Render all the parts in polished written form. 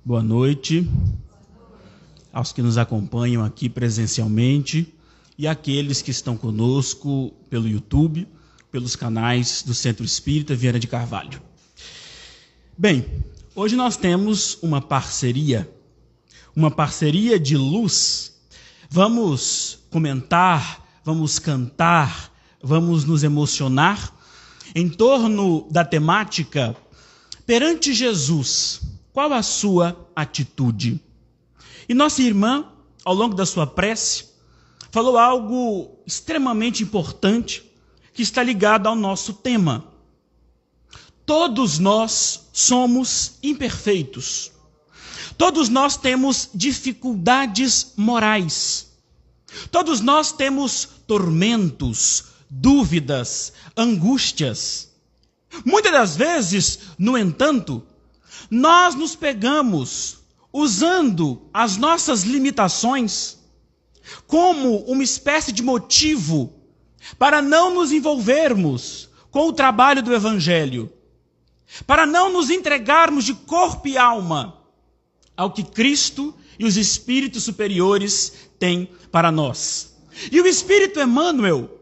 Boa noite aos que nos acompanham aqui presencialmente e aqueles que estão conosco pelo YouTube, pelos canais do Centro Espírita Viana de Carvalho. Bem, hoje nós temos uma parceria de luz. Vamos comentar, vamos cantar, vamos nos emocionar em torno da temática perante Jesus. Qual a sua atitude? E nossa irmã, ao longo da sua prece, falou algo extremamente importante que está ligado ao nosso tema. Todos nós somos imperfeitos. Todos nós temos dificuldades morais. Todos nós temos tormentos, dúvidas, angústias. Muitas das vezes, no entanto, nós nos pegamos usando as nossas limitações como uma espécie de motivo para não nos envolvermos com o trabalho do Evangelho, para não nos entregarmos de corpo e alma ao que Cristo e os Espíritos superiores têm para nós. E o Espírito Emmanuel,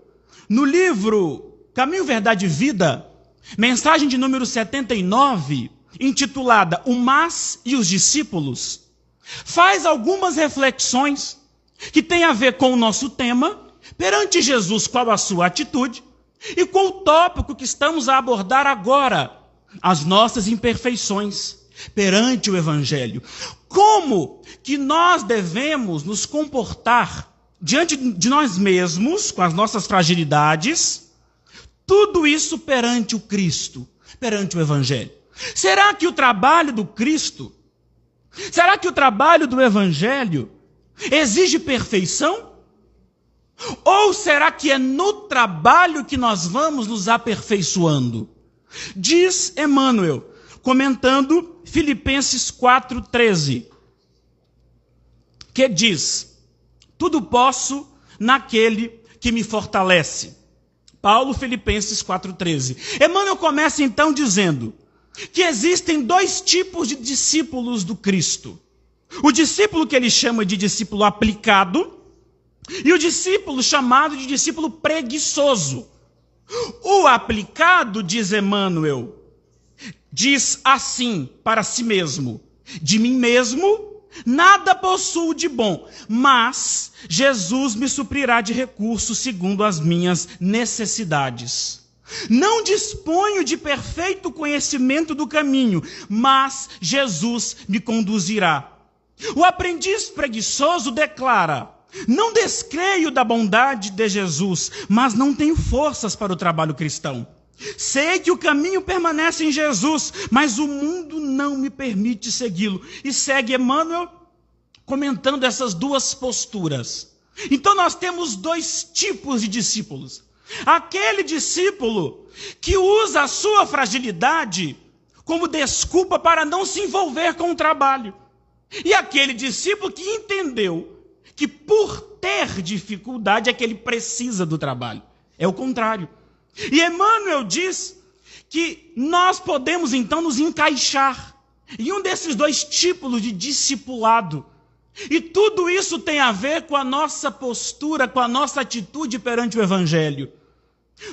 no livro Caminho, Verdade e Vida, mensagem de número 79, intitulada O Mas e os Discípulos, faz algumas reflexões que têm a ver com o nosso tema, perante Jesus, qual a sua atitude, e com o tópico que estamos a abordar agora, as nossas imperfeições perante o Evangelho. Como que nós devemos nos comportar diante de nós mesmos, com as nossas fragilidades, tudo isso perante o Cristo, perante o Evangelho. Será que o trabalho do Cristo, será que o trabalho do Evangelho exige perfeição? Ou será que é no trabalho que nós vamos nos aperfeiçoando? Diz Emmanuel, comentando Filipenses 4,13, que diz: tudo posso naquele que me fortalece. Paulo, Filipenses 4,13. Emmanuel começa então dizendo que existem dois tipos de discípulos do Cristo. O discípulo que ele chama de discípulo aplicado e o discípulo chamado de discípulo preguiçoso. O aplicado, diz Emmanuel, diz assim para si mesmo: de mim mesmo nada possuo de bom, mas Jesus me suprirá de recursos segundo as minhas necessidades. Não disponho de perfeito conhecimento do caminho, mas Jesus me conduzirá. O aprendiz preguiçoso declara: não descreio da bondade de Jesus, mas não tenho forças para o trabalho cristão. Sei que o caminho permanece em Jesus, mas o mundo não me permite segui-lo. E segue Emmanuel comentando essas duas posturas. Então nós temos dois tipos de discípulos. Aquele discípulo que usa a sua fragilidade como desculpa para não se envolver com o trabalho. E aquele discípulo que entendeu que por ter dificuldade é que ele precisa do trabalho. É o contrário. E Emmanuel diz que nós podemos então nos encaixar em um desses dois tipos de discipulado. E tudo isso tem a ver com a nossa postura, com a nossa atitude perante o Evangelho.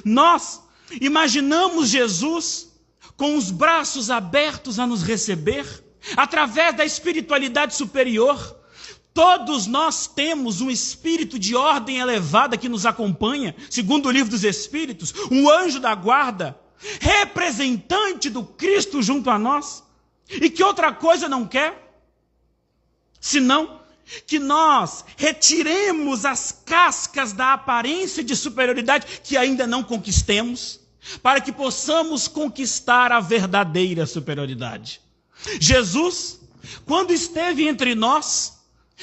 Nós imaginamos Jesus com os braços abertos a nos receber, através da espiritualidade superior. Todos nós temos um espírito de ordem elevada que nos acompanha, segundo o Livro dos Espíritos, um anjo da guarda, representante do Cristo junto a nós, e que outra coisa não quer, senão que nós retiremos as cascas da aparência de superioridade que ainda não conquistemos, para que possamos conquistar a verdadeira superioridade. Jesus, quando esteve entre nós,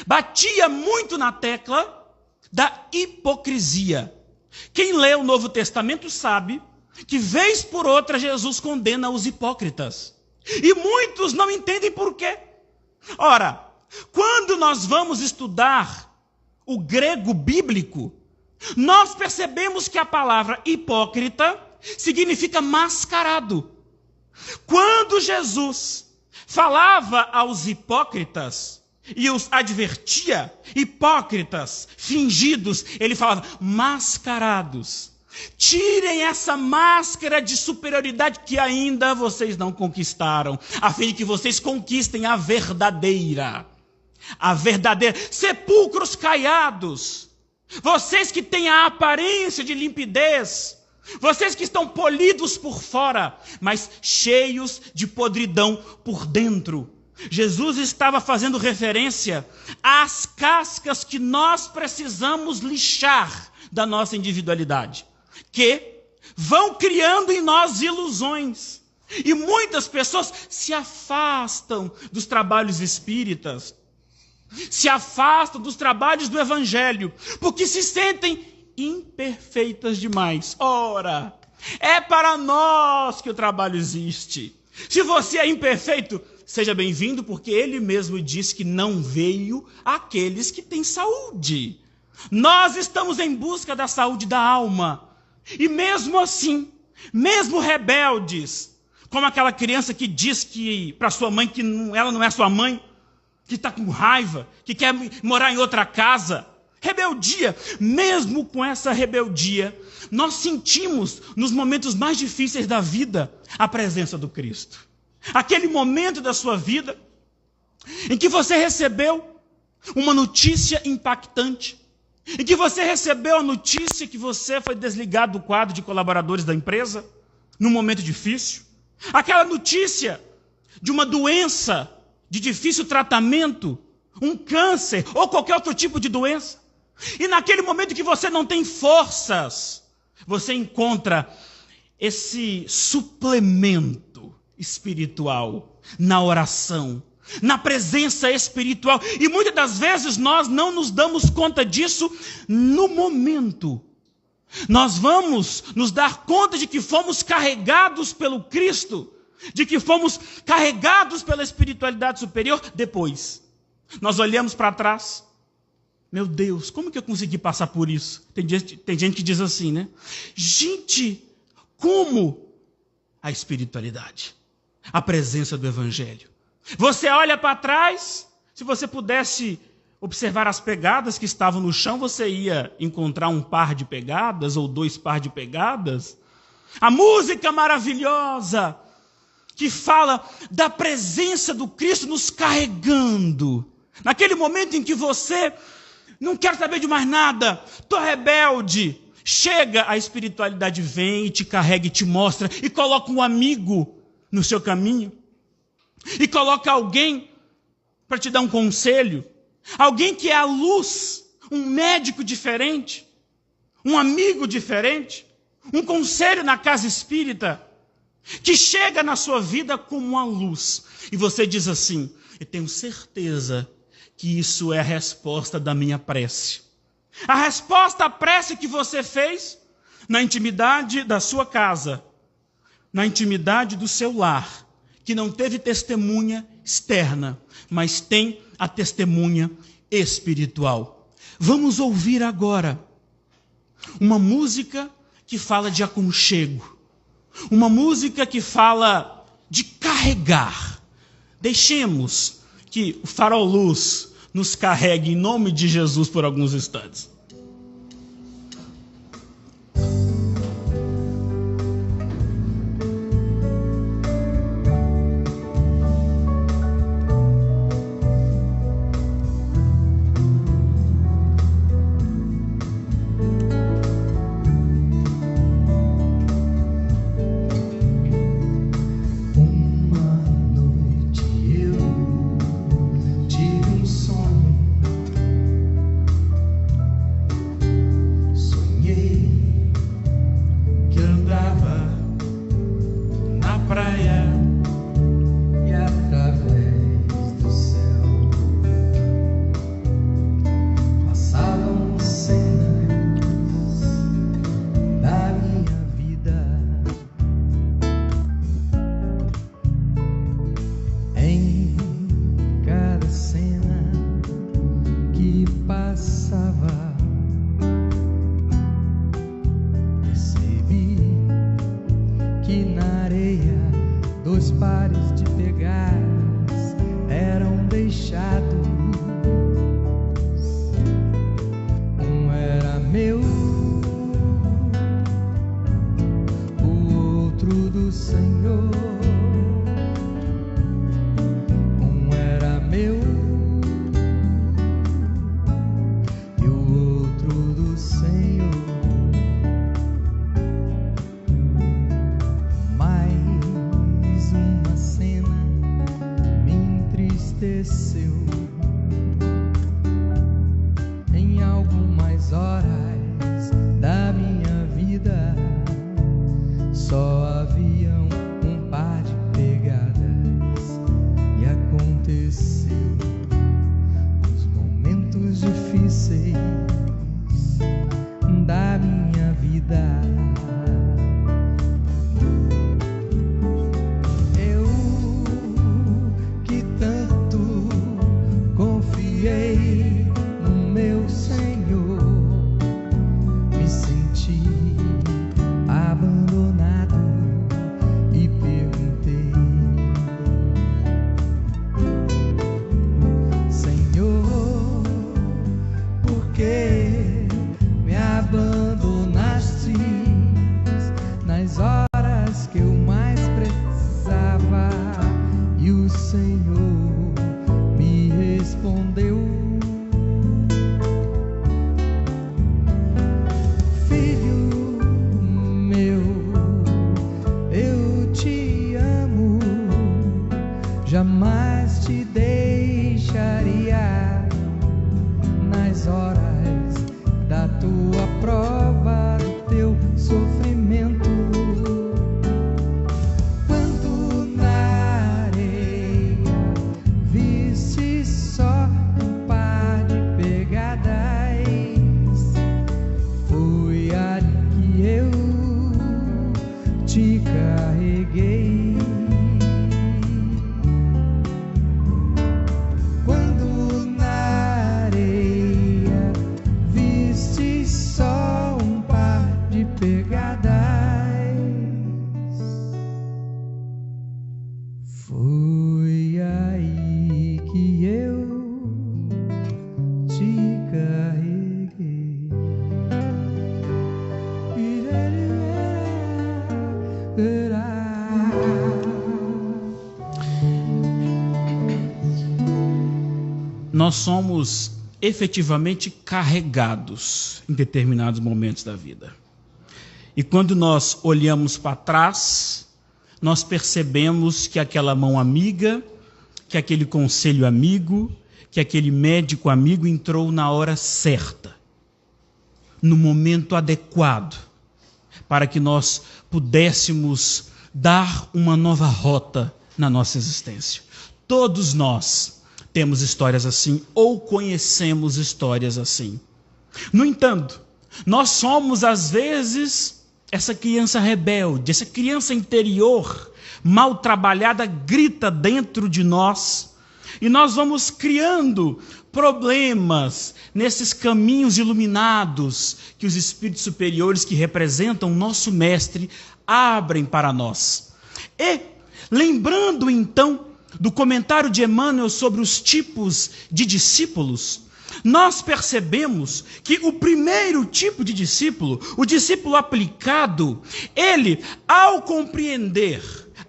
batia muito na tecla da hipocrisia. Quem lê o Novo Testamento sabe que, vez por outra, Jesus condena os hipócritas. E muitos não entendem por quê. Ora, quando nós vamos estudar o grego bíblico, nós percebemos que a palavra hipócrita significa mascarado. Quando Jesus falava aos hipócritas e os advertia, hipócritas, fingidos, ele falava, mascarados, tirem essa máscara de superioridade que ainda vocês não conquistaram, a fim de que vocês conquistem a verdadeira, sepulcros caiados, vocês que têm a aparência de limpidez, vocês que estão polidos por fora, mas cheios de podridão por dentro. Jesus estava fazendo referência às cascas que nós precisamos lixar da nossa individualidade, que vão criando em nós ilusões. E muitas pessoas se afastam dos trabalhos espíritas, se afastam dos trabalhos do Evangelho, porque se sentem imperfeitas demais. Ora, é para nós que o trabalho existe. Se você é imperfeito, seja bem-vindo, porque ele mesmo disse que não veio àqueles que têm saúde. Nós estamos em busca da saúde da alma. E mesmo assim, mesmo rebeldes, como aquela criança que diz que para sua mãe que ela não é sua mãe, que está com raiva, que quer morar em outra casa, rebeldia, mesmo com essa rebeldia, nós sentimos nos momentos mais difíceis da vida a presença do Cristo. Aquele momento da sua vida em que você recebeu uma notícia impactante, em que você recebeu a notícia que você foi desligado do quadro de colaboradores da empresa, num momento difícil, aquela notícia de uma doença de difícil tratamento, um câncer ou qualquer outro tipo de doença. E naquele momento que você não tem forças, você encontra esse suplemento espiritual na oração, na presença espiritual. E muitas das vezes nós não nos damos conta disso no momento. Nós vamos nos dar conta de que fomos carregados pelo Cristo, de que fomos carregados pela espiritualidade superior depois. Nós olhamos para trás. Meu Deus, como que eu consegui passar por isso? Tem gente que diz assim, né? Gente, como? A espiritualidade, a presença do Evangelho. Você olha para trás, se você pudesse observar as pegadas que estavam no chão, você ia encontrar um par de pegadas ou 2 par de pegadas. A música maravilhosa que fala da presença do Cristo nos carregando. Naquele momento em que você não quer saber de mais nada, estou rebelde. Chega, a espiritualidade vem e te carrega e te mostra, e coloca um amigo no seu caminho, e coloca alguém para te dar um conselho, alguém que é a luz, um médico diferente, um amigo diferente, um conselho na casa espírita, que chega na sua vida como uma luz, e você diz assim, eu tenho certeza que isso é a resposta da minha prece. A resposta à prece que você fez na intimidade da sua casa, na intimidade do seu lar, que não teve testemunha externa, mas tem a testemunha espiritual. Vamos ouvir agora uma música que fala de aconchego, uma música que fala de carregar. Deixemos que o farol luz nos carregue em nome de Jesus por alguns instantes. que na areia 2 pares de pegadas Um era meu e o outro do Senhor. Mais uma cena me entristeceu. Em algumas horas da minha vida só haviam um par de pegadas, e aconteceu nos momentos difíceis da minha vida. Eu que tanto confiei no meu Senhor, me senti abandonado e perguntei: Senhor, por que me abandonaste nas horas que eu mais precisava? E o Senhor me respondeu: Filho meu, eu te amo, jamais te deixaria nas horas da tua prova, do teu sofrimento. Quando na areia viste só um par de pegadas, foi ali que eu te carreguei. Quando na areia viste só um par de pegadas, foi aí que eu te carreguei. Nós somos efetivamente carregados em determinados momentos da vida. E quando nós olhamos para trás, nós percebemos que aquela mão amiga, que aquele conselho amigo, que aquele médico amigo entrou na hora certa, no momento adequado, para que nós pudéssemos dar uma nova rota na nossa existência. Todos nós temos histórias assim, ou conhecemos histórias assim. No entanto, nós somos às vezes essa criança rebelde, essa criança interior, mal trabalhada, grita dentro de nós, e nós vamos criando problemas nesses caminhos iluminados que os espíritos superiores, que representam o nosso mestre, abrem para nós. E, lembrando então do comentário de Emmanuel sobre os tipos de discípulos, nós percebemos que o primeiro tipo de discípulo, o discípulo aplicado, ele, ao compreender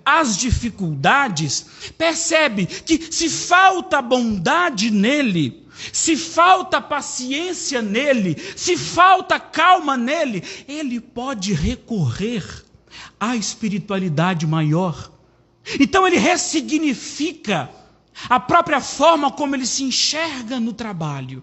as dificuldades, percebe que se falta bondade nele, se falta paciência nele, se falta calma nele, ele pode recorrer à espiritualidade maior. Então ele ressignifica a própria forma como ele se enxerga no trabalho.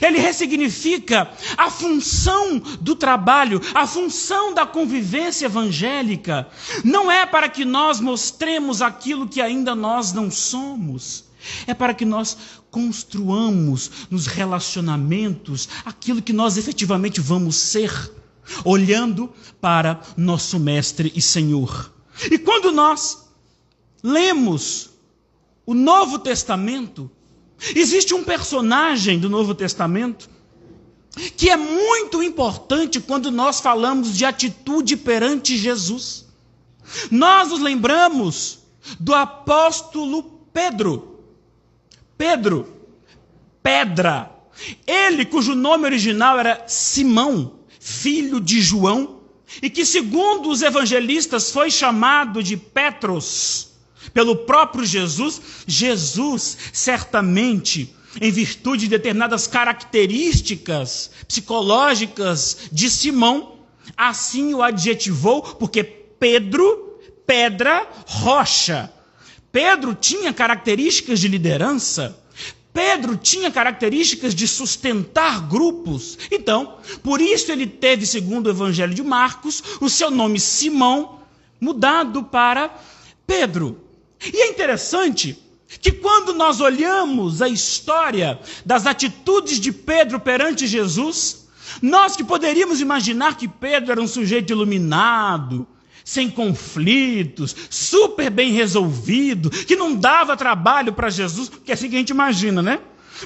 Ele ressignifica a função do trabalho, a função da convivência evangélica. Não é para que nós mostremos aquilo que ainda nós não somos. É para que nós construamos nos relacionamentos aquilo que nós efetivamente vamos ser, olhando para nosso Mestre e Senhor. E quando nós lemos o Novo Testamento, existe um personagem do Novo Testamento que é muito importante quando nós falamos de atitude perante Jesus. Nós nos lembramos do apóstolo Pedro. Pedro, pedra. Ele, cujo nome original era Simão, filho de João, e que, segundo os evangelistas, foi chamado de Petros pelo próprio Jesus, Jesus certamente, em virtude de determinadas características psicológicas de Simão, assim o adjetivou, porque Pedro, pedra, rocha. Pedro tinha características de liderança. Pedro tinha características de sustentar grupos. Então, por isso ele teve, segundo o Evangelho de Marcos, o seu nome Simão mudado para Pedro. E é interessante que quando nós olhamos a história das atitudes de Pedro perante Jesus, nós que poderíamos imaginar que Pedro era um sujeito iluminado, sem conflitos, super bem resolvido, que não dava trabalho para Jesus, porque é assim que a gente imagina, né?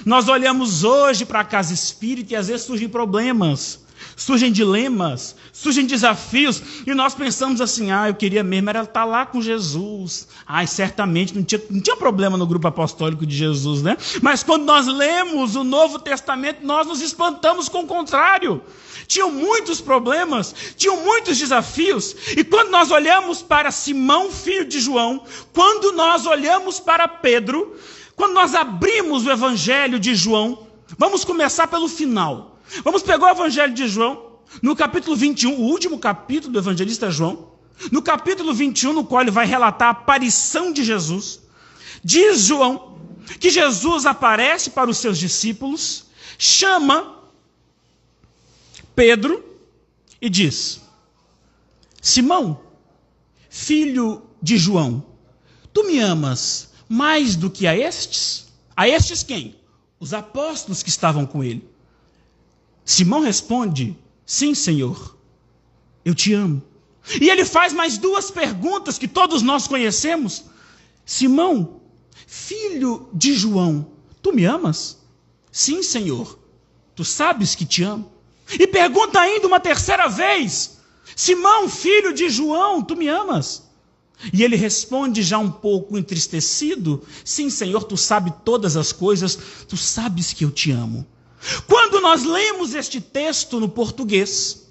Nós olhamos hoje para a casa espírita e às vezes surgem problemas, surgem dilemas, surgem desafios, e nós pensamos assim, eu queria mesmo era estar lá com Jesus. Certamente não tinha problema no grupo apostólico de Jesus, né? Mas quando nós lemos o Novo Testamento, nós nos espantamos com o contrário. Tinham muitos problemas, tinham muitos desafios, e quando nós olhamos para Simão, filho de João, quando nós olhamos para Pedro, quando nós abrimos o Evangelho de João, vamos começar pelo final. Vamos pegar o Evangelho de João, no capítulo 21, o último capítulo do evangelista João, no capítulo 21, no qual ele vai relatar a aparição de Jesus. Diz João que Jesus aparece para os seus discípulos, chama Pedro e diz: Simão, filho de João, tu me amas mais do que a estes? A estes quem? Os apóstolos que estavam com ele. Simão responde: sim, Senhor, eu te amo. E ele faz mais duas perguntas que todos nós conhecemos. Simão, filho de João, tu me amas? Sim, Senhor, tu sabes que te amo. E pergunta ainda uma terceira vez: Simão, filho de João, tu me amas? E ele responde já um pouco entristecido: sim, Senhor, tu sabes todas as coisas, tu sabes que eu te amo. Quando nós lemos este texto no português,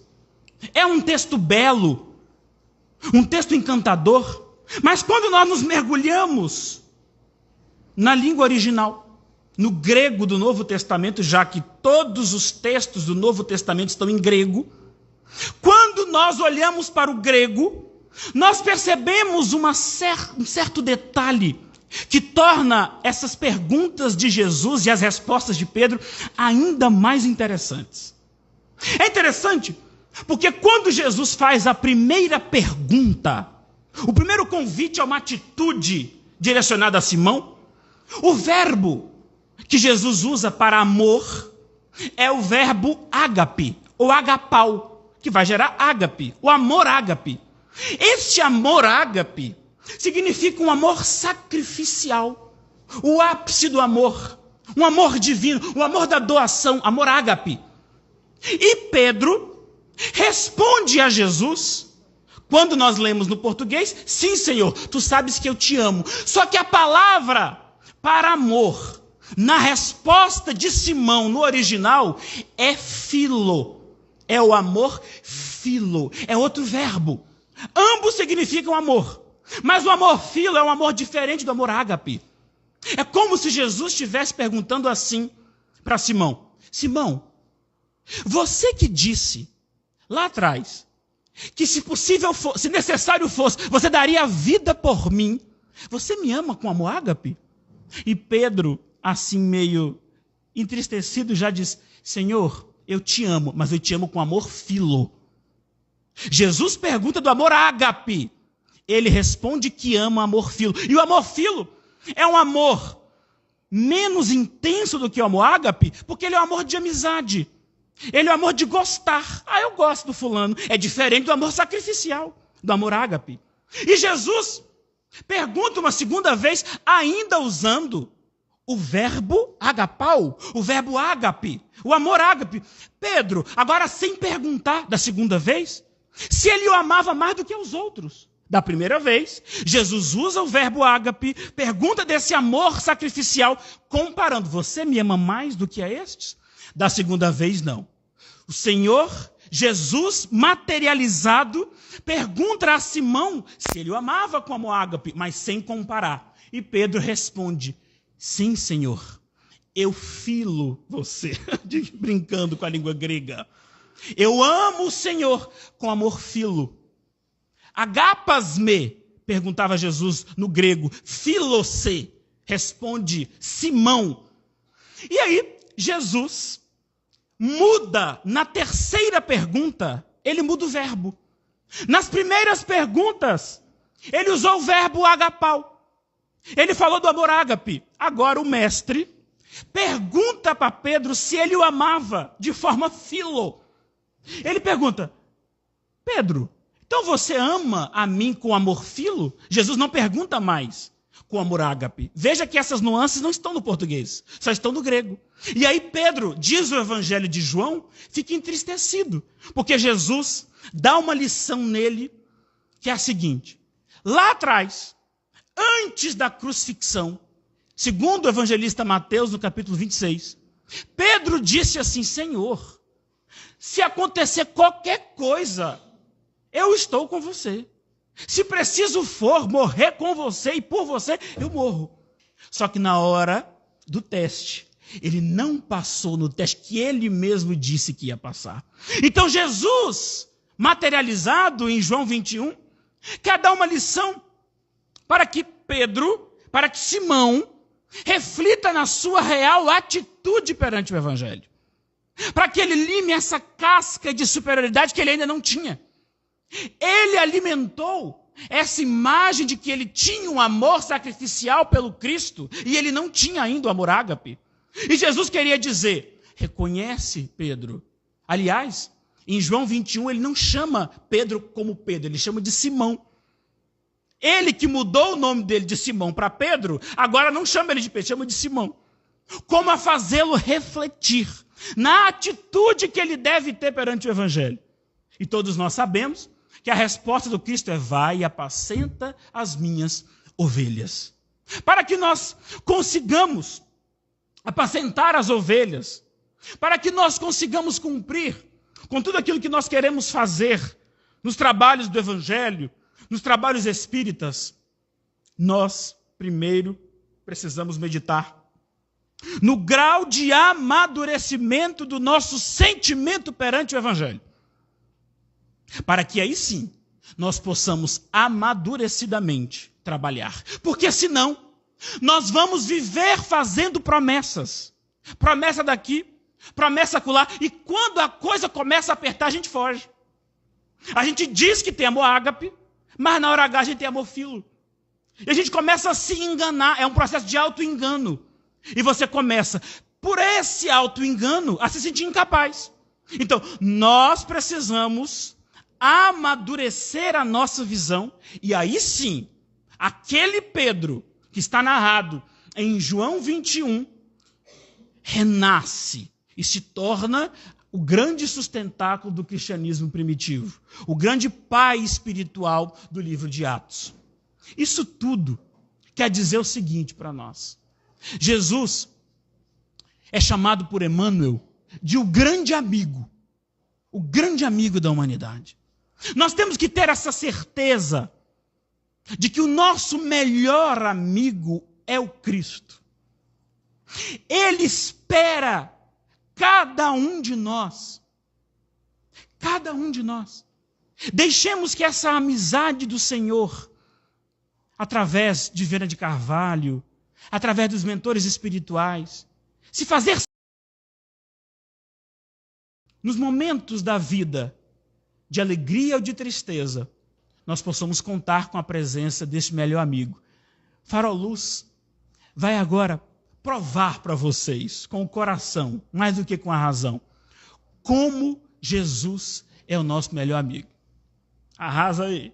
é um texto belo, um texto encantador, mas quando nós nos mergulhamos na língua original, no grego do Novo Testamento, já que todos os textos do Novo Testamento estão em grego, quando nós olhamos para o grego, nós percebemos um certo detalhe que torna essas perguntas de Jesus e as respostas de Pedro ainda mais interessantes. É interessante porque quando Jesus faz a primeira pergunta, o primeiro convite a uma atitude direcionada a Simão, o verbo que Jesus usa para amor é o verbo ágape, ou agapau, que vai gerar ágape, o amor ágape. Este amor ágape significa um amor sacrificial, o ápice do amor, um amor divino, o amor da doação, amor ágape. E Pedro responde a Jesus, quando nós lemos no português, sim, Senhor, tu sabes que eu te amo. Só que a palavra para amor, na resposta de Simão, no original, é filo. É o amor filo, é outro verbo. Ambos significam amor. Mas o amor filo é um amor diferente do amor ágape. É como se Jesus estivesse perguntando assim para Simão: Simão, você que disse lá atrás que se possível fosse, se necessário fosse, você daria a vida por mim, você me ama com amor ágape? E Pedro, assim meio entristecido, já diz: Senhor, eu te amo, mas eu te amo com amor filo. Jesus pergunta do amor ágape. Ele responde que ama o amor filo. E o amor filo é um amor menos intenso do que o amor ágape, porque ele é um amor de amizade. Ele é um amor de gostar. Eu gosto do fulano. É diferente do amor sacrificial, do amor ágape. E Jesus pergunta uma segunda vez, ainda usando o verbo agapau, o verbo ágape, o amor ágape. Pedro, agora sem perguntar da segunda vez, se ele o amava mais do que os outros. Da primeira vez, Jesus usa o verbo ágape, pergunta desse amor sacrificial, comparando: você me ama mais do que a estes? Da segunda vez, não. O Senhor Jesus, materializado, pergunta a Simão se ele o amava com amor ágape, mas sem comparar. E Pedro responde: sim, Senhor, eu filo você, brincando com a língua grega. Eu amo o Senhor com amor filo. Agapas-me, perguntava Jesus no grego, filose, responde Simão. E aí, Jesus muda na terceira pergunta, ele muda o verbo. Nas primeiras perguntas, ele usou o verbo agapau. Ele falou do amor ágape. Agora o mestre pergunta para Pedro se ele o amava de forma filo. Ele pergunta: Pedro, então você ama a mim com amor filo? Jesus não pergunta mais com amor ágape. Veja que essas nuances não estão no português, só estão no grego. E aí Pedro, diz o Evangelho de João, fica entristecido, porque Jesus dá uma lição nele, que é a seguinte: lá atrás, antes da crucifixão, segundo o evangelista Mateus, no capítulo 26, Pedro disse assim: Senhor, se acontecer qualquer coisa, eu estou com você. Se preciso for morrer com você e por você, eu morro. Só que na hora do teste, ele não passou no teste que ele mesmo disse que ia passar. Então Jesus, materializado em João 21, quer dar uma lição para que Pedro, para que Simão, reflita na sua real atitude perante o Evangelho. Para que ele lime essa casca de superioridade que ele ainda não tinha. Ele alimentou essa imagem de que ele tinha um amor sacrificial pelo Cristo e ele não tinha ainda o amor ágape. E Jesus queria dizer: reconhece, Pedro. Aliás, em João 21 ele não chama Pedro como Pedro, ele chama de Simão. Ele que mudou o nome dele de Simão para Pedro, agora não chama ele de Pedro, chama de Simão. Como a fazê-lo refletir na atitude que ele deve ter perante o Evangelho. E todos nós sabemos que a resposta do Cristo é: vai e apacenta as minhas ovelhas. Para que nós consigamos apacentar as ovelhas, para que nós consigamos cumprir com tudo aquilo que nós queremos fazer nos trabalhos do Evangelho, nos trabalhos espíritas, nós primeiro precisamos meditar no grau de amadurecimento do nosso sentimento perante o Evangelho. Para que aí sim, nós possamos amadurecidamente trabalhar. Porque senão, nós vamos viver fazendo promessas. Promessa daqui, promessa acolá. E quando a coisa começa a apertar, a gente foge. A gente diz que tem amor ágape, mas na hora H a gente tem amor filo. E a gente começa a se enganar. É um processo de auto-engano. E você começa, por esse auto-engano, a se sentir incapaz. Então, nós precisamos amadurecer a nossa visão, e aí sim, aquele Pedro que está narrado em João 21, renasce e se torna o grande sustentáculo do cristianismo primitivo, o grande pai espiritual do livro de Atos. Isso tudo quer dizer o seguinte para nós: Jesus é chamado por Emmanuel de o grande amigo da humanidade. Nós temos que ter essa certeza de que o nosso melhor amigo é o Cristo. Ele espera cada um de nós. Cada um de nós. Deixemos que essa amizade do Senhor, através de Vera de Carvalho, através dos mentores espirituais, se fazer nos momentos da vida, de alegria ou de tristeza, nós possamos contar com a presença deste melhor amigo. Farol Luz vai agora provar para vocês, com o coração, mais do que com a razão, como Jesus é o nosso melhor amigo. Arrasa aí.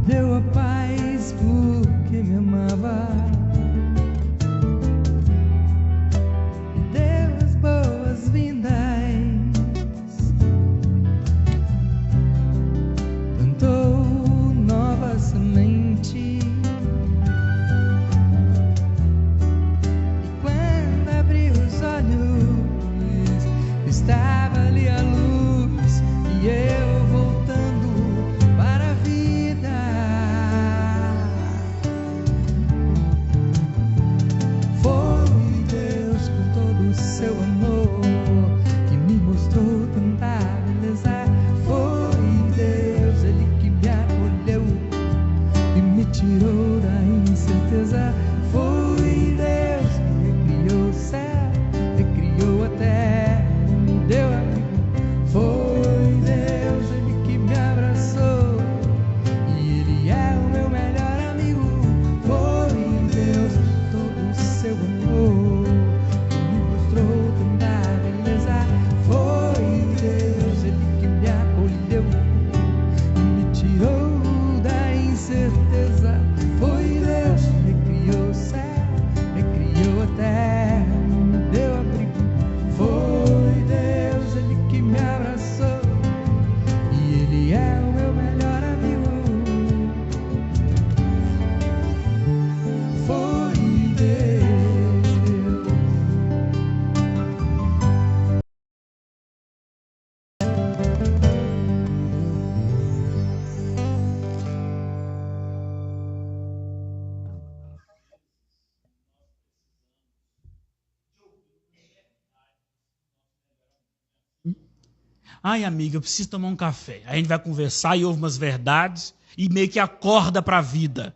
deu a paz porque me amava, me deu as boas-vindas, plantou nova semente, e quando abri os olhos estava ali a luz e eu voltando para a vida. Foi Deus com todo o seu amor que me mostrou tanta beleza. Foi Deus, Ele que me acolheu e me tirou da incerteza. Foi Deus que recriou o céu, recriou a terra, me deu amigo. Foi Deus, Ele que me abraçou e Ele é o meu melhor amigo. Foi Deus, todo o seu amor que me mostrou tanta beleza. Foi Deus, Ele que me acolheu e me tirou da incerteza. Foi Deus que recriou o céu, recriou a terra, me deu abrigo. Foi Deus, Ele que me abraçou e Ele é o meu melhor amigo. Foi Deus. Ai, amiga, eu preciso tomar um café. Aí a gente vai conversar e ouve umas verdades e meio que acorda para a vida.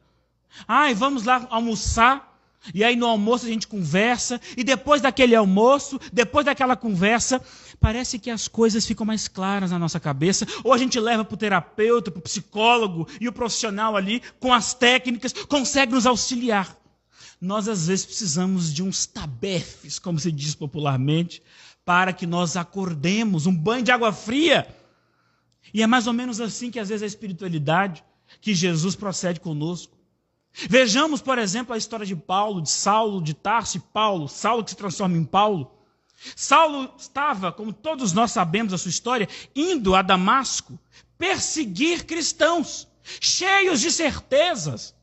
Ai, vamos lá almoçar. E aí no almoço a gente conversa. E depois daquele almoço, depois daquela conversa, parece que as coisas ficam mais claras na nossa cabeça. Ou a gente leva para o terapeuta, para o psicólogo, e o profissional ali, com as técnicas, consegue nos auxiliar. Nós às vezes precisamos de uns tabefes, como se diz popularmente, para que nós acordemos, um banho de água fria. E é mais ou menos assim que às vezes a espiritualidade, que Jesus procede conosco. Vejamos, por exemplo, a história de Paulo, de Saulo, de Tarso e Paulo. Saulo que se transforma em Paulo. Saulo estava, como todos nós sabemos a sua história, indo a Damasco perseguir cristãos, cheios de certezas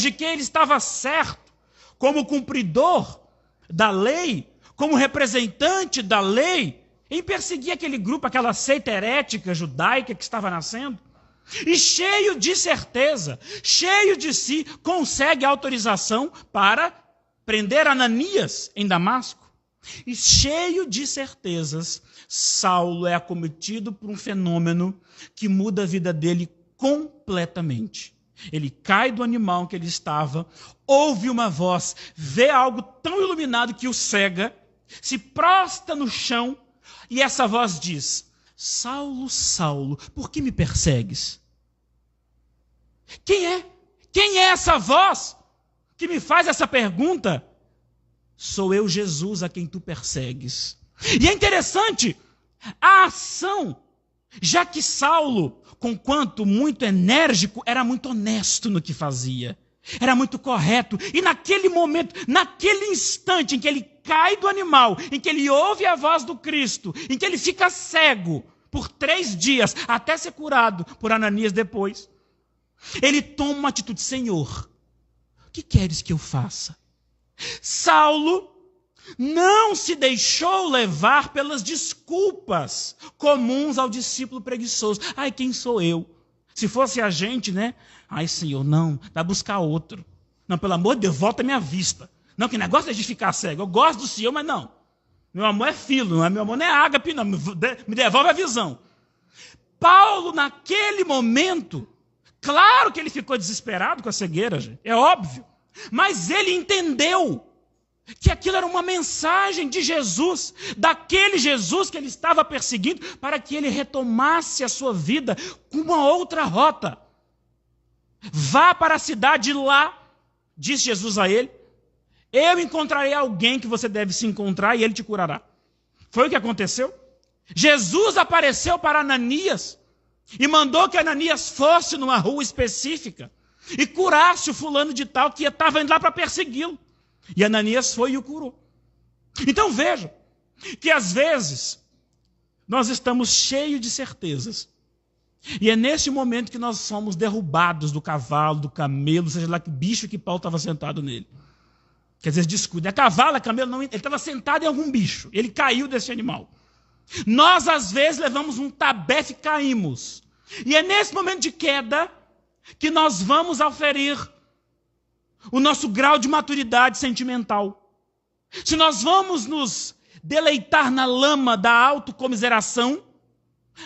de que ele estava certo, como cumpridor da lei, como representante da lei, em perseguir aquele grupo, aquela seita herética judaica que estava nascendo. E cheio de certeza, cheio de si, consegue autorização para prender Ananias em Damasco. E cheio de certezas, Saulo é acometido por um fenômeno que muda a vida dele completamente. Ele cai do animal que ele estava, ouve uma voz, vê algo tão iluminado que o cega, se prostra no chão e essa voz diz: Saulo, Saulo, por que me persegues? Quem é? Quem é essa voz que me faz essa pergunta? Sou eu, Jesus, a quem tu persegues. E é interessante a ação, já que Saulo, conquanto muito enérgico, era muito honesto no que fazia. Era muito correto. E naquele momento, naquele instante em que ele cai do animal, em que ele ouve a voz do Cristo, em que ele fica cego por 3 dias, até ser curado por Ananias depois, ele toma uma atitude: Senhor, o que queres que eu faça? Saulo não se deixou levar pelas desculpas comuns ao discípulo preguiçoso. Ai, quem sou eu? Se fosse a gente, né? Ai, Senhor, não, vai buscar outro. Não, pelo amor de Deus, volta a minha vista. Não, que negócio é de ficar cego. Eu gosto do Senhor, mas não. Meu amor é filo, meu amor não é ágape, não. Me devolve a visão. Paulo, naquele momento, claro que ele ficou desesperado com a cegueira, gente, é óbvio. Mas ele entendeu que aquilo era uma mensagem de Jesus, daquele Jesus que ele estava perseguindo, para que ele retomasse a sua vida com uma outra rota. Vá para a cidade lá, disse Jesus a ele, eu encontrarei alguém que você deve se encontrar e ele te curará. Foi o que aconteceu. Jesus apareceu para Ananias e mandou que Ananias fosse numa rua específica e curasse o fulano de tal que estava indo lá para persegui-lo. E Ananias foi e o curou. Então veja que às vezes nós estamos cheios de certezas. E é nesse momento que nós somos derrubados do cavalo, do camelo, seja lá que bicho que Paulo estava sentado nele. Quer dizer, descuida. É cavalo, é camelo, não, ele estava sentado em algum bicho. Ele caiu desse animal. Nós, às vezes, levamos um tabefe e caímos. E é nesse momento de queda que nós vamos aferir o nosso grau de maturidade sentimental. Se nós vamos nos deleitar na lama da autocomiseração,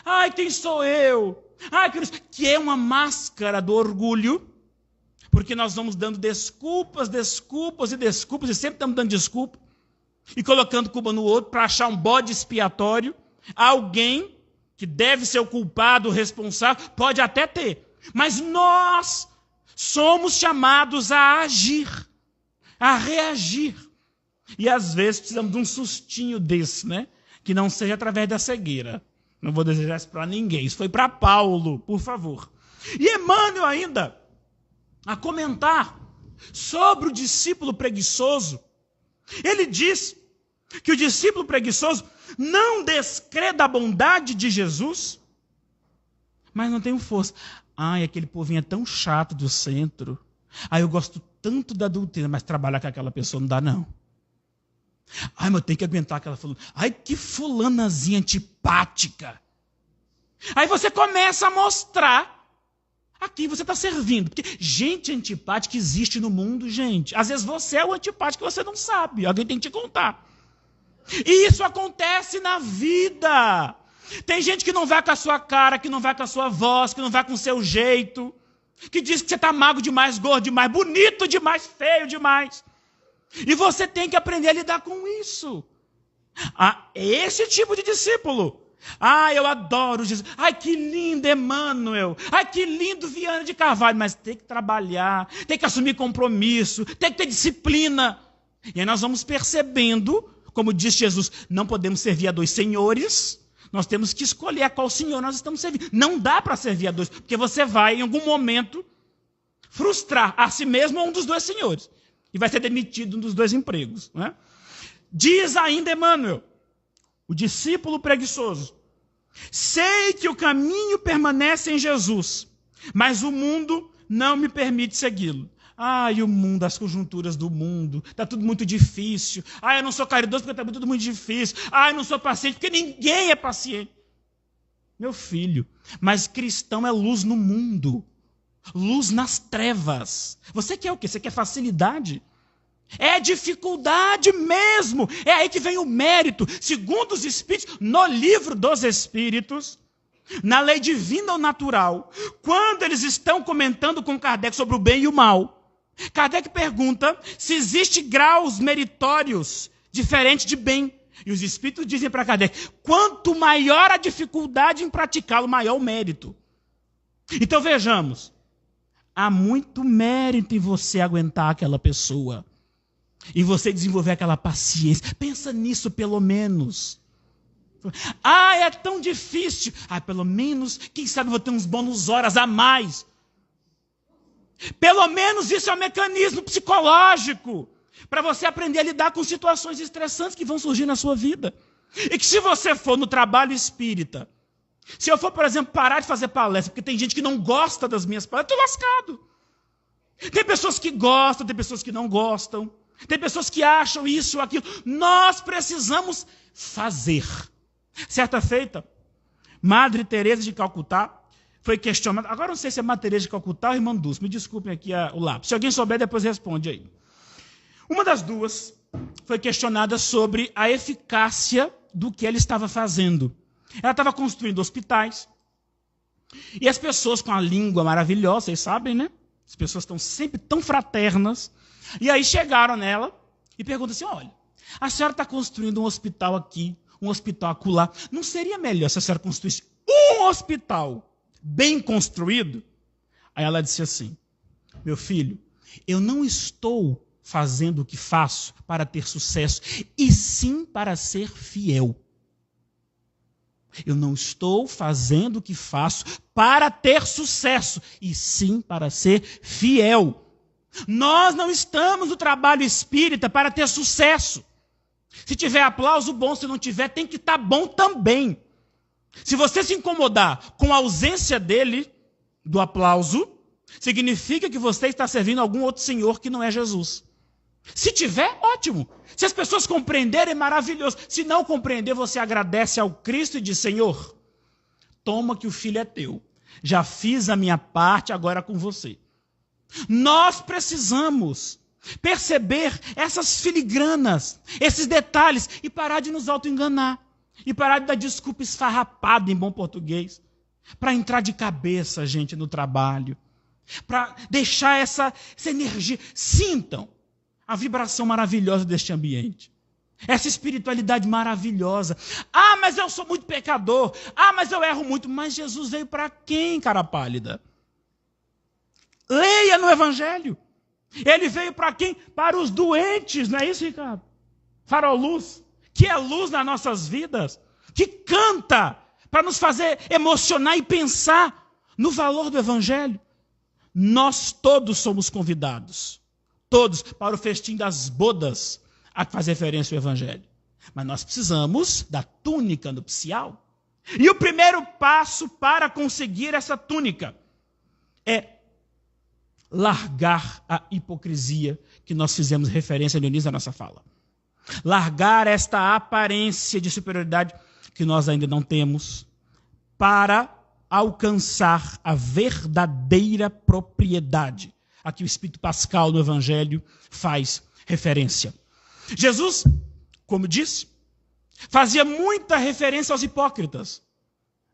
ai, quem sou eu? Ai, que é uma máscara do orgulho, porque nós vamos dando desculpas, e sempre estamos dando desculpa, e colocando culpa no outro para achar um bode expiatório, alguém que deve ser o culpado, o responsável, pode até ter, mas nós somos chamados a agir, a reagir, e às vezes precisamos de um sustinho desse, né? Que não seja através da cegueira. Não vou desejar isso para ninguém. Isso foi para Paulo, por favor. E Emmanuel ainda, a comentar sobre o discípulo preguiçoso, ele diz que o discípulo preguiçoso não descrê da bondade de Jesus, mas não tem força. Ai, aquele povinho é tão chato do centro. Ai, eu gosto tanto da doutrina, mas trabalhar com aquela pessoa não dá, não. Ai, mas eu tenho que aguentar aquela fulana. Ai, que fulanazinha antipática. Aí você começa a mostrar a quem você está servindo. Porque gente antipática existe no mundo, gente. Às vezes você é o antipático que você não sabe. Alguém tem que te contar. E isso acontece na vida. Tem gente que não vai com a sua cara, que não vai com a sua voz, que não vai com o seu jeito, que diz que você está magro demais, gordo demais, bonito demais, feio demais. E você tem que aprender a lidar com isso. Esse tipo de discípulo. Eu adoro Jesus. Ai, que lindo Emmanuel. Ai, que lindo Viana de Carvalho. Mas tem que trabalhar, tem que assumir compromisso, tem que ter disciplina. E aí nós vamos percebendo, como disse Jesus, não podemos servir a dois senhores. Nós temos que escolher a qual senhor nós estamos servindo. Não dá para servir a dois, porque você vai, em algum momento, frustrar a si mesmo ou um dos dois senhores. E vai ser demitido um dos dois empregos. Né? Diz ainda Emmanuel, o discípulo preguiçoso: sei que o caminho permanece em Jesus, mas o mundo não me permite segui-lo. Ai, o mundo, as conjunturas do mundo, está tudo muito difícil. Ai, eu não sou caridoso porque está tudo muito difícil. Ai, eu não sou paciente porque ninguém é paciente. Meu filho, mas cristão é luz no mundo. Luz nas trevas. Você quer o quê? Você quer facilidade? É dificuldade mesmo. É aí que vem o mérito. Segundo os Espíritos, no livro dos Espíritos, na lei divina ou natural, quando eles estão comentando com Kardec sobre o bem e o mal, Kardec pergunta se existem graus meritórios diferentes de bem. E os Espíritos dizem para Kardec, quanto maior a dificuldade em praticá-lo, maior o mérito. Então vejamos, há muito mérito em você aguentar aquela pessoa, em você desenvolver aquela paciência. Pensa nisso pelo menos. É tão difícil. Pelo menos, quem sabe eu vou ter uns bônus horas a mais. Pelo menos isso é um mecanismo psicológico para você aprender a lidar com situações estressantes que vão surgir na sua vida. E que se você for no trabalho espírita, se eu for, por exemplo, parar de fazer palestra, porque tem gente que não gosta das minhas palestras, eu estou lascado. Tem pessoas que gostam, tem pessoas que não gostam. Tem pessoas que acham isso ou aquilo. Nós precisamos fazer. Certa feita, Madre Teresa de Calcutá foi questionada. Agora não sei se é Madre Teresa de Calcutá ou Irmã Dulce. Me desculpem aqui o lápis. Se alguém souber, depois responde aí. Uma das duas foi questionada sobre a eficácia do que ela estava fazendo. Ela estava construindo hospitais. E as pessoas com a língua maravilhosa, vocês sabem, né? As pessoas estão sempre tão fraternas. E aí chegaram nela e perguntam assim, olha, a senhora está construindo um hospital aqui, um hospital acolá. Não seria melhor se a senhora construísse um hospital bem construído? Aí ela disse assim, meu filho, eu não estou fazendo o que faço para ter sucesso, e sim para ser fiel. Eu não estou fazendo o que faço para ter sucesso, e sim para ser fiel. Nós não estamos no trabalho espírita para ter sucesso. Se tiver aplauso, bom. Se não tiver, tem que estar bom também. Se você se incomodar com a ausência dele, do aplauso, significa que você está servindo algum outro senhor que não é Jesus. Se tiver, ótimo. Se as pessoas compreenderem, é maravilhoso. Se não compreender, você agradece ao Cristo e diz: Senhor, toma que o filho é teu. Já fiz a minha parte, agora é com você. Nós precisamos perceber essas filigranas, esses detalhes, e parar de nos auto-enganar. E parar de dar desculpa esfarrapada em bom português. Para entrar de cabeça, gente, no trabalho. Para deixar essa energia. Sintam a vibração maravilhosa deste ambiente. Essa espiritualidade maravilhosa. Ah, mas eu sou muito pecador. Ah, mas eu erro muito. Mas Jesus veio para quem, cara pálida? Leia no Evangelho. Ele veio para quem? Para os doentes, não é isso, Ricardo? Farol Luz, que é luz nas nossas vidas, que canta para nos fazer emocionar e pensar no valor do Evangelho. Nós todos somos convidados, todos, para o festim das bodas, a que faz referência ao Evangelho. Mas nós precisamos da túnica nupcial. E o primeiro passo para conseguir essa túnica é largar a hipocrisia que nós fizemos referência no início da nossa fala. Largar esta aparência de superioridade que nós ainda não temos para alcançar a verdadeira propriedade a que o Espírito Pascal no Evangelho faz referência. Jesus, como disse, fazia muita referência aos hipócritas,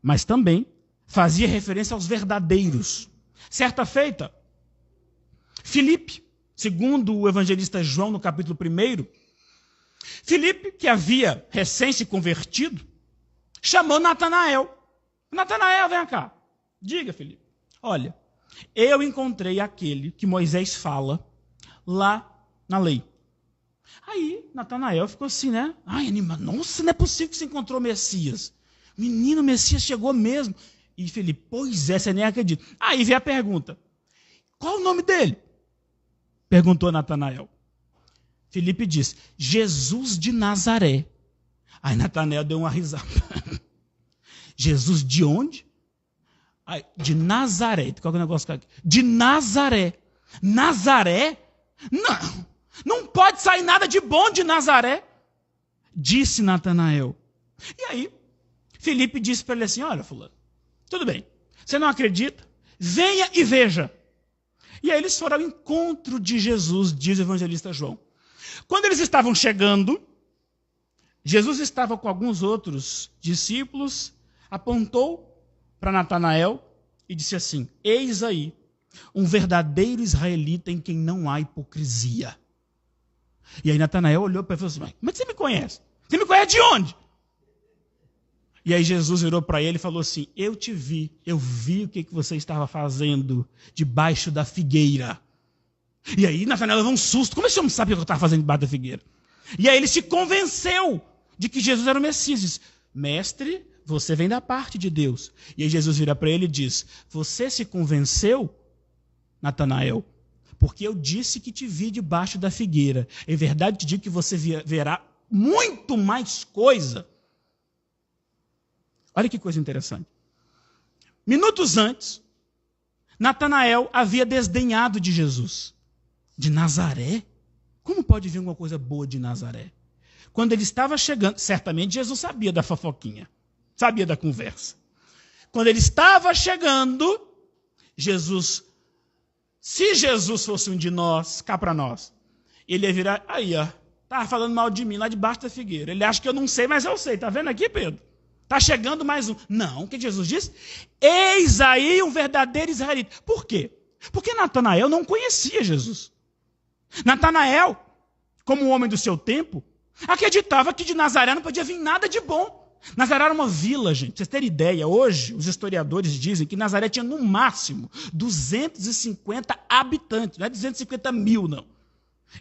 mas também fazia referência aos verdadeiros. Certa feita, Filipe, segundo o evangelista João no capítulo 1, Filipe, que havia recém se convertido, chamou Natanael. Natanael, vem cá. Diga, Filipe. Olha, eu encontrei aquele que Moisés fala lá na lei. Aí, Natanael ficou assim, né? Ai, nossa, não é possível que você encontrou o Messias. Menino, o Messias chegou mesmo. E Filipe, pois é, você nem acredita. Aí veio a pergunta. Qual o nome dele? Perguntou Natanael. Filipe disse, Jesus de Nazaré. Aí Natanael deu uma risada. Jesus de onde? Aí, de Nazaré. Qual é o negócio aqui? De Nazaré. Nazaré? Não pode sair nada de bom de Nazaré. Disse Natanael. E aí, Filipe disse para ele assim, olha, fulano, tudo bem, você não acredita? Venha e veja. E aí eles foram ao encontro de Jesus, diz o evangelista João. Quando eles estavam chegando, Jesus estava com alguns outros discípulos, apontou para Natanael e disse assim, eis aí, um verdadeiro israelita em quem não há hipocrisia. E aí Natanael olhou para ele e falou assim, mas você me conhece? Você me conhece de onde? E aí Jesus virou para ele e falou assim, eu te vi, eu vi o que você estava fazendo debaixo da figueira. E aí Natanael levou um susto, como é que você não sabe o que eu estava fazendo debaixo da figueira? E aí ele se convenceu de que Jesus era o Messias. Diz, mestre, você vem da parte de Deus. E aí Jesus vira para ele e diz, você se convenceu, Natanael, porque eu disse que te vi debaixo da figueira. Em verdade te digo que você verá muito mais coisa. Olha que coisa interessante. Minutos antes, Natanael havia desdenhado de Jesus. De Nazaré? Como pode vir alguma coisa boa de Nazaré? Quando ele estava chegando, certamente Jesus sabia da fofoquinha, sabia da conversa. Quando ele estava chegando, Jesus, se Jesus fosse um de nós, cá para nós, ele ia virar, aí ó, estava falando mal de mim lá debaixo da figueira. Ele acha que eu não sei, mas eu sei. Está vendo aqui, Pedro? Está chegando mais um. Não, o que Jesus disse? Eis aí um verdadeiro israelita. Por quê? Porque Natanael não conhecia Jesus. Natanael, como um homem do seu tempo, acreditava que de Nazaré não podia vir nada de bom. Nazaré era uma vila, gente. Pra vocês terem ideia, hoje os historiadores dizem que Nazaré tinha no máximo 250 habitantes. Não é 250 mil, não.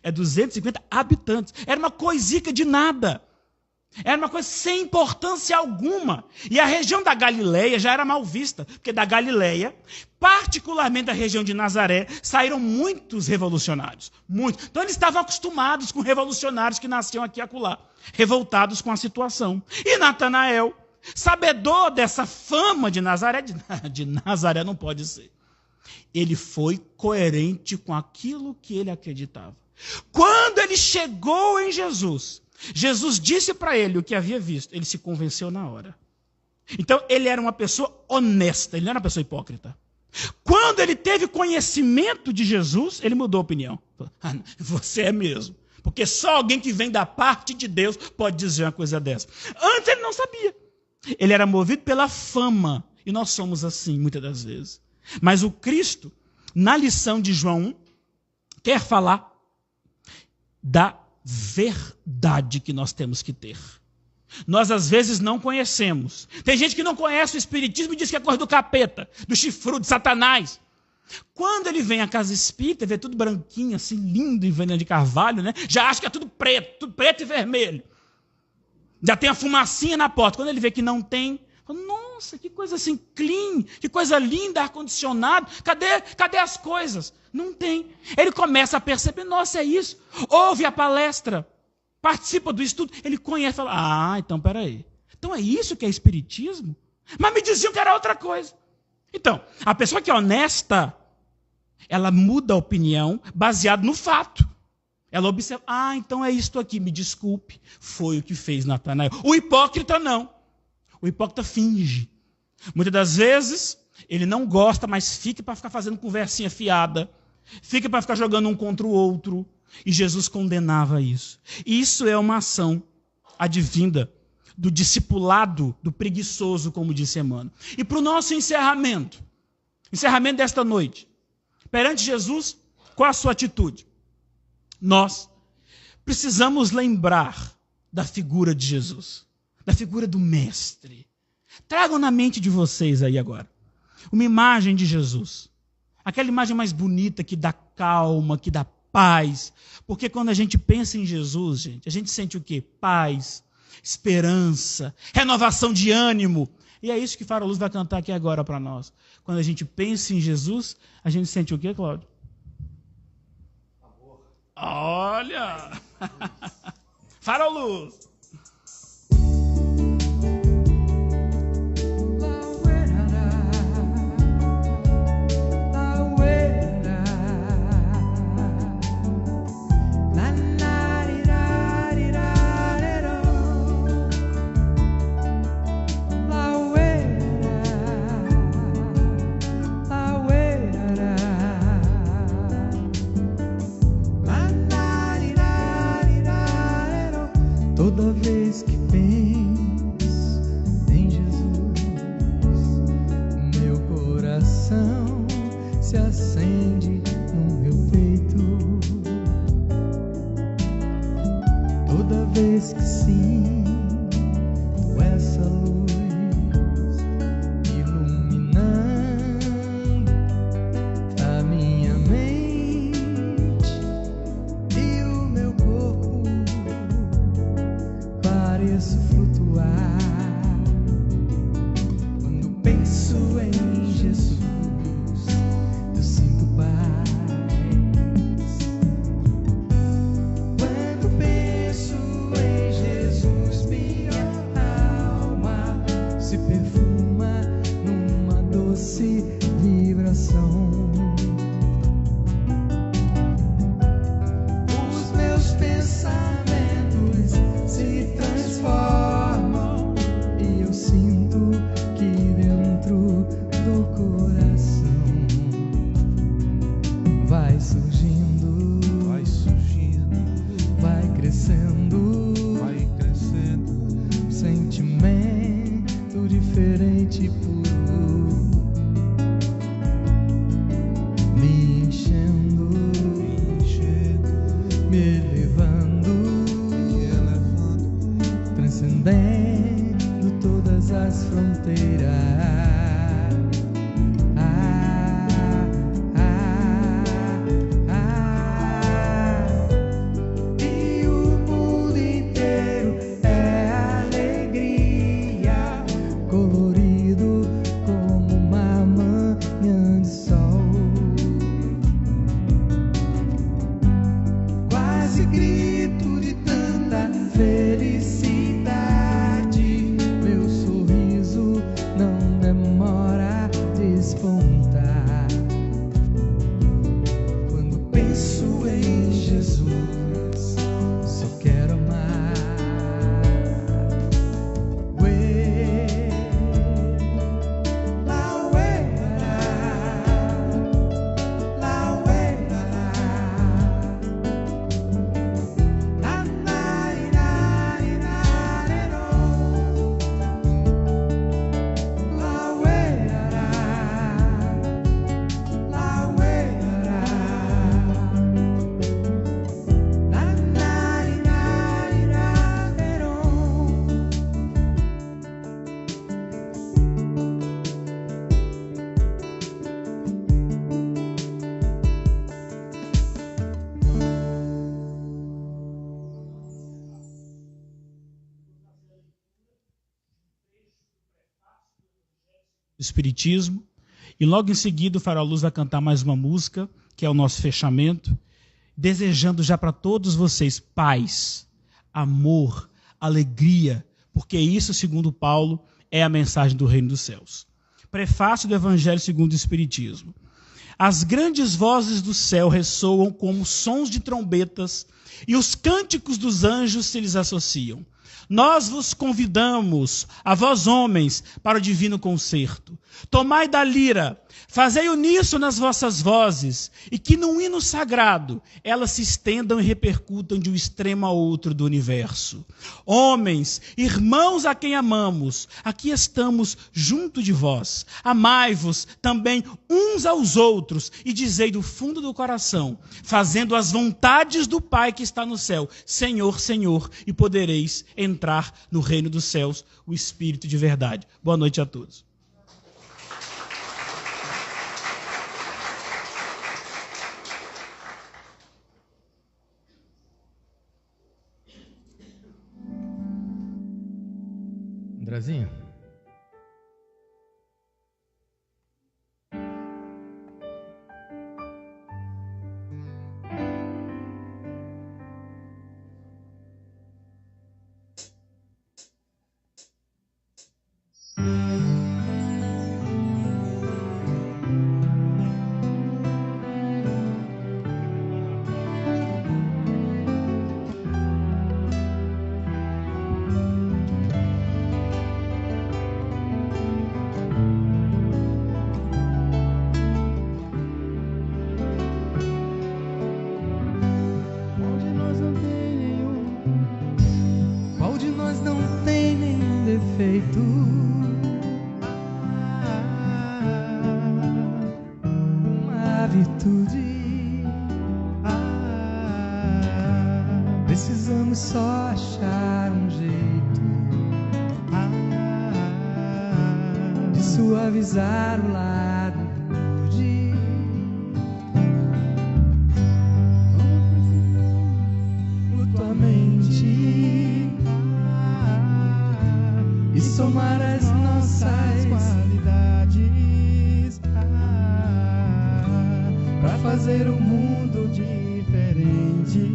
É 250 habitantes. Era uma coisica de nada. Era uma coisa sem importância alguma. E a região da Galileia já era mal vista, porque da Galileia, particularmente da região de Nazaré, saíram muitos revolucionários. Muitos. Então eles estavam acostumados com revolucionários que nasciam aqui e acolá, revoltados com a situação. E Natanael, sabedor dessa fama de Nazaré, de Nazaré não pode ser, ele foi coerente com aquilo que ele acreditava. Quando ele chegou em Jesus, Jesus disse para ele o que havia visto. Ele se convenceu na hora. Então, ele era uma pessoa honesta. Ele não era uma pessoa hipócrita. Quando ele teve conhecimento de Jesus, ele mudou a opinião. Você é mesmo. Porque só alguém que vem da parte de Deus pode dizer uma coisa dessa. Antes ele não sabia. Ele era movido pela fama. E nós somos assim, muitas das vezes. Mas o Cristo, na lição de João 1, quer falar da verdade que nós temos que ter. Nós, às vezes, não conhecemos. Tem gente que não conhece o Espiritismo e diz que é coisa do capeta, do chifrudo, de Satanás. Quando ele vem à casa espírita, vê tudo branquinho, assim, lindo, em Venâncio de Carvalho, né? Já acha que é tudo preto e vermelho. Já tem a fumacinha na porta. Quando ele vê que não tem, fala, nossa, que coisa assim, clean, que coisa linda, ar-condicionado. Cadê as coisas? Não tem. Ele começa a perceber, nossa, é isso. Ouve a palestra, participa do estudo, ele conhece, fala, então peraí. Então é isso que é espiritismo? Mas me diziam que era outra coisa. Então, a pessoa que é honesta, ela muda a opinião baseado no fato. Ela observa, então é isto aqui, me desculpe, foi o que fez Natanael. O hipócrita não. O hipócrita finge. Muitas das vezes, ele não gosta, mas fica para ficar fazendo conversinha fiada. Fica para ficar jogando um contra o outro. E Jesus condenava isso. Isso é uma ação advinda do discipulado, do preguiçoso, como disse Emmanuel. E para o nosso encerramento desta noite, perante Jesus, qual a sua atitude? Nós precisamos lembrar da figura de Jesus, da figura do Mestre. Tragam na mente de vocês aí agora uma imagem de Jesus. Aquela imagem mais bonita que dá calma, que dá paz. Porque quando a gente pensa em Jesus, gente, a gente sente o quê? Paz, esperança, renovação de ânimo. E é isso que Faro Luz vai cantar aqui agora para nós. Quando a gente pensa em Jesus, a gente sente o quê, Cláudio? Amor. Olha! Faro Luz! Toda vez que penso em Jesus, meu coração se acende no meu peito. Toda vez que sinto essa luz iluminando a minha mente e o meu corpo, pareço flutuar. Quando penso em Jesus, eu sinto paz. Quando penso em Jesus, Espiritismo. E logo em seguida o Farol Luz vai cantar mais uma música, que é o nosso fechamento, desejando já para todos vocês paz, amor, alegria, porque isso, segundo Paulo, é a mensagem do Reino dos Céus. Prefácio do Evangelho segundo o Espiritismo. As grandes vozes do céu ressoam como sons de trombetas e os cânticos dos anjos se lhes associam. Nós vos convidamos, a vós homens, para o divino concerto. Tomai da lira, fazei uníssono nas vossas vozes, e que num hino sagrado elas se estendam e repercutam de um extremo a outro do universo. Homens, irmãos a quem amamos, aqui estamos junto de vós. Amai-vos também uns aos outros, e dizei do fundo do coração, fazendo as vontades do Pai que está no céu, Senhor, Senhor, e podereis entrar no reino dos céus, o Espírito de verdade. Boa noite a todos. Andrezinho? Precisamos só achar um jeito de suavizar o lado rude. Mutuamente e somar as nossas qualidades para fazer o mundo diferente.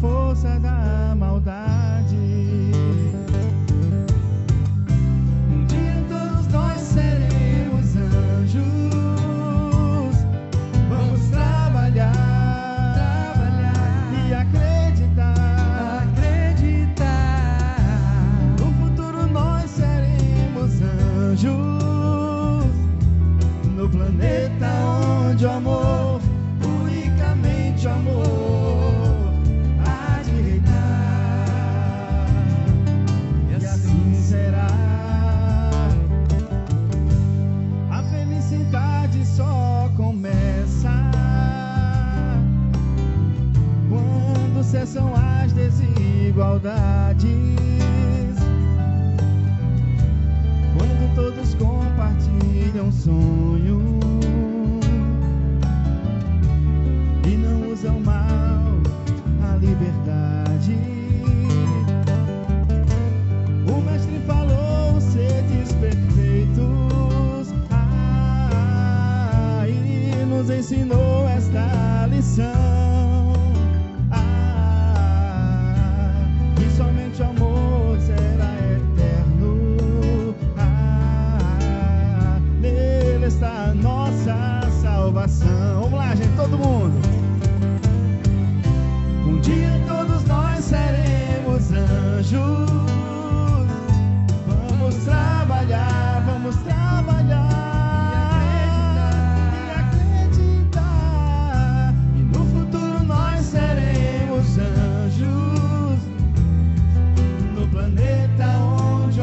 Força da maldade. Um dia todos nós seremos anjos. Vamos trabalhar e acreditar. No futuro nós seremos anjos. No planeta onde o amor, unicamente o amor, só começa quando cessam as desigualdades, quando todos compartilham um sonho e não usam mal a liberdade. O mestre falou: sedes perfeitos, nos ensinou esta lição, que somente o amor será eterno, nele está a nossa salvação. Vamos lá, gente, todo mundo. Um dia todos nós seremos anjos. Vamos trabalhar, vamos trabalhar.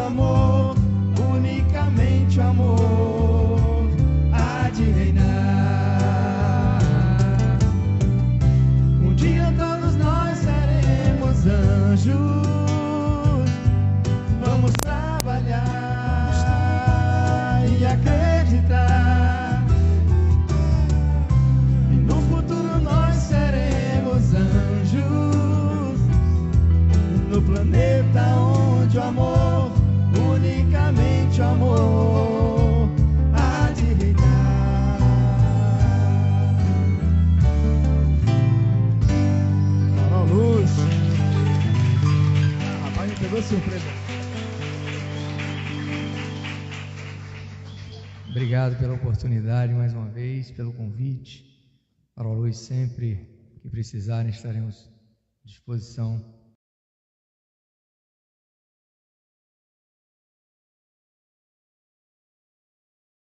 Amor, unicamente o amor há de reinar. Um dia todos nós seremos anjos. Vamos trabalhar e acreditar. E no futuro nós seremos anjos. No planeta onde o amor, Chegou surpresa. Obrigado pela oportunidade mais uma vez, pelo convite. Para o Luiz, sempre que precisarem, estaremos à disposição